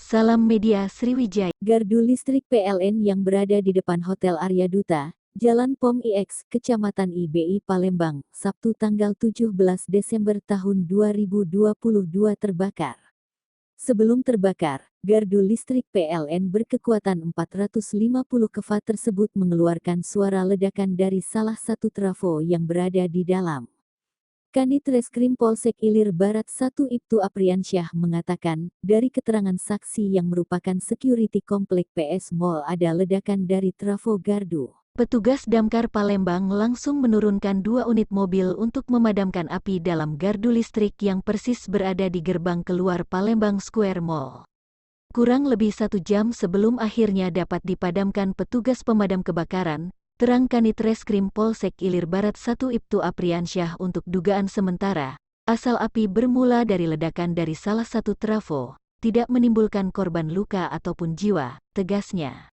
Salam Media Sriwijaya. Gardu listrik PLN yang berada di depan Hotel Arya Duta, Jalan POM IX, Kecamatan IBI Palembang, Sabtu tanggal 17 Desember tahun 2022 terbakar. Sebelum terbakar, gardu listrik PLN berkekuatan 450 kV tersebut mengeluarkan suara ledakan dari salah satu trafo yang berada di dalam. Kanit Reskrim Polsek Ilir Barat 1 Ibtu Apriansyah mengatakan, dari keterangan saksi yang merupakan security komplek PS Mall ada ledakan dari trafo gardu. Petugas Damkar Palembang langsung menurunkan 2 unit mobil untuk memadamkan api dalam gardu listrik yang persis berada di gerbang keluar Palembang Square Mall. Kurang lebih 1 jam sebelum akhirnya dapat dipadamkan petugas pemadam kebakaran, terang Kanit Reskrim Polsek Ilir Barat 1 Ibtu Apriansyah untuk dugaan sementara, asal api bermula dari ledakan dari salah satu trafo, tidak menimbulkan korban luka ataupun jiwa, tegasnya.